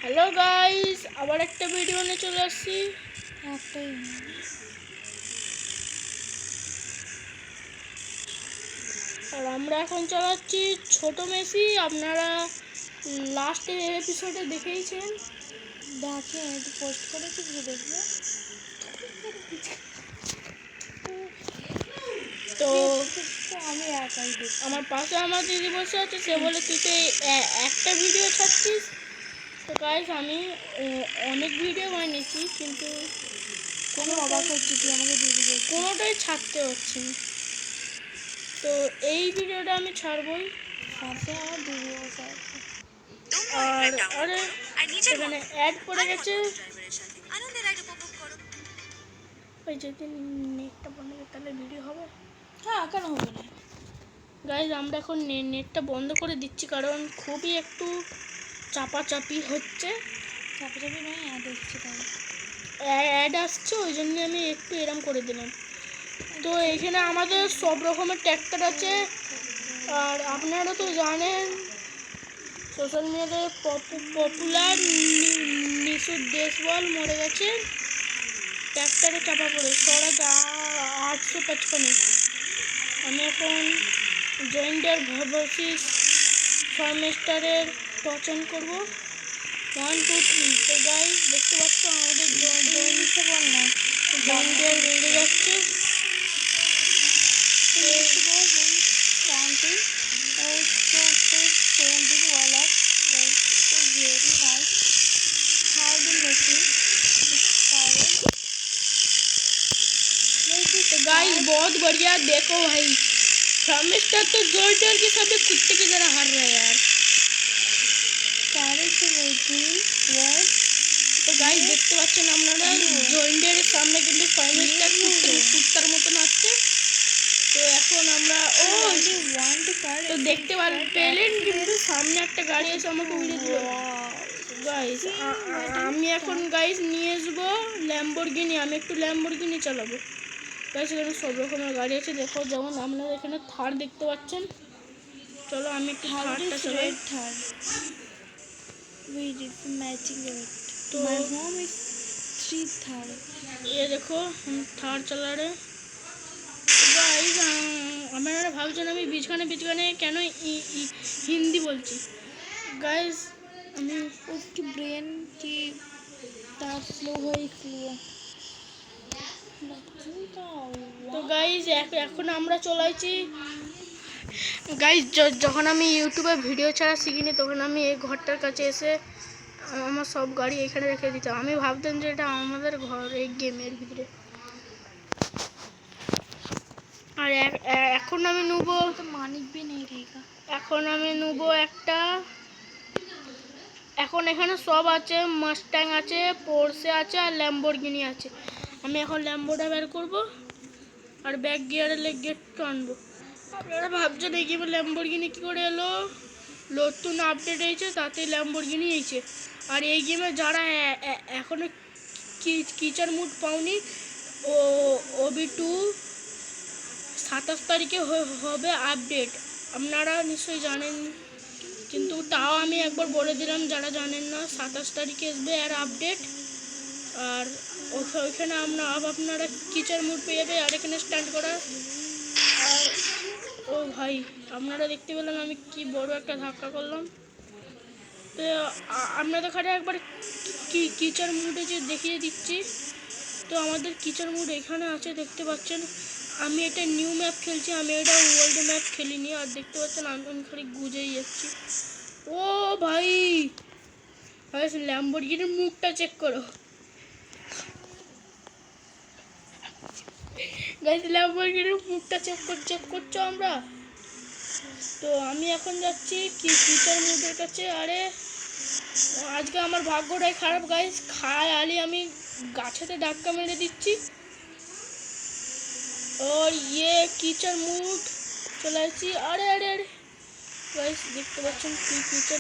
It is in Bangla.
হ্যালো গাইস, আবার একটা ভিডিও নিয়ে চলে আসছি। আর আমরা এখন চালাচ্ছি ছোট মেসি। আপনারা লাস্টের এপিসোডে দেখেইছেন। দেখে একটু পোস্ট করেছি, দেখবে। তো আমি একাই দেখি। আমার পাশে আমার দিদি বসে আছে, সে বলে তুই তো একটা ভিডিও ছাড়ছিস। তো গাইস, আমি অনেক ভিডিও বানিয়েছি, কিন্তু কোনো অবাক হচ্ছে তুই আমাকে দিদি কোনোটাই ছাড়তে হচ্ছে না। তো এই ভিডিওটা আমি ছাড়বই। পাশে আমার দিদি বসে আছে। আর আরে এখানে অ্যাড পড়ে গেছে। ওই যেদিন নেটটা বন্ধ করে তাহলে ভিডিও হবে। হ্যাঁ, কেন হবে না? গাইজ, আমরা এখন নেটটা বন্ধ করে দিচ্ছি, কারণ খুবই একটু চাপাচাপি হচ্ছে। চাপাচাপি নয়, অ্যাড এসছে তাই। অ্যাড আসছে, ওই জন্য আমি একটু এরম করে দিলাম। তো এখানে আমাদের সব রকমের ট্র্যাক্টর আছে। আর আপনারা তো জানেন সোশ্যাল মিডিয়াতে পপুলার নিশু দেশওয়াল মরে গেছে ট্র্যাক্টরে চাপা পড়ে। স্বরাজ 855। আমি এখন জয়েন্টার ভার্সেস ফার্মেস্টারের পছন্দ করব 1 2 3। তো গাইস, দেখতে পাচ্ছ আমাদের জয়েন্টার বেড়ে যাচ্ছে। तो गाइस, बहुत बढ़िया। देखो भाई, फार्मेस्टर तो जोल्टर के साथ कुत्ते की तरह हार रहा है यार। তো গাইস, দেখতে পাচ্ছেন আপনারা জয়েন্টারের সামনে কিন্তু ফার্মেস্টার কুত্তার মতন আসছে। তো এখন আমরা তো দেখতে পেলেন কিন্তু সামনে একটা গাড়ি এসে আমাকে উড়ে দিল। গাইস, আমি এখন গাইস নিয়ে আসবো ল্যাম্বরগিনি। আমি একটু ল্যাম্বরগিনি চালাবো। গাইস, এখানে সব রকমের গাড়ি আছে। দেখো, যেমন আপনারা এখানে থার দেখতে পাচ্ছেন। চলো আমি একটু থারটা চালাই। तो My home is 3 Thar. ये देखो, हम थार चला रहे। गाइस, আপনারা ভাবছেন আমি বিজগানে কেন হিন্দি বলছি। गाइस, আমি उसकी ब्रेन की तार स्लो है इसलिए। তো গাইস, এখন আমরা চলাইছি। গাইস, যখন আমি ইউটিউবে ভিডিও ছাড়া শিখিনি, তখন আমি এই ঘরটার কাছে এসে আমার সব গাড়ি এখানে রেখে দিতাম। আমি ভাবতাম যে এটা আমাদের ঘর এই গেমের ভিতরে। আর এখন আমি নেবো तो मानिक भी नहीं रहेगा। এখন আমি নেবো একটা। এখন এখানে সব আছে, মাস্টাং আছে, পোর্সে আছে, আর ল্যাম্বরগিনি আছে। আমি এখন ল্যাম্বোটা বের করবো আর ব্যাক গিয়ারের গেটটা আনবো। আপনারা ভাবছেন এই গেমে ল্যাম্বরগিনি কী করে এলো? নতুন আপডেট হয়েছে, তাতে ল্যাম্বরগিনি হয়েছে। আর এই গেমে যারা এখনো কিচার মুড পাওনি, OB2 27 তারিখে হবে আপডেট। আপনারা নিশ্চয়ই জানেন, কিন্তু তাও আমি একবার বলে দিলাম যারা জানেন না, 27 তারিখে আসবে আর আপডেট। আর ওইখানে আপনারা কিচার মুড পেয়ে যাবে। আর এখানে স্ট্যান্ড করা। আর ও ভাই, আপনারা দেখতে পেলাম আমি কি বড় একটা ধাক্কা করলাম। তো আপনাদের খাটে একবার কিচার মুডে যে দেখিয়ে দিচ্ছি। তো আমাদের কিচার মুড এখানে আছে, দেখতে পাচ্ছেন। আমি এটা নিউ ম্যাপ খেলছি, আমি এটা ওল্ড ম্যাপ খেলিনি। আর দেখতে পাচ্ছেন আমি খালি গুজেই যাচ্ছি। ও ভাই, ল্যাম্বরগিনির মুখটা চেক করো। গাইস, ল্যাম্বরগিনির মুখটা চেক করছো আমরা। তো আমি এখন যাচ্ছি কিচার মুডের কাছে। আরে আজকে আমার ভাগ্যটাই খারাপ গাইস, খালি আমি গাছেতে ধাক্কা মেরে দিচ্ছি। और ये कीचड़ मूड चलाइছি। আরে আরে আরে গাইস, দেখতে পাচ্ছেন কি কিচড়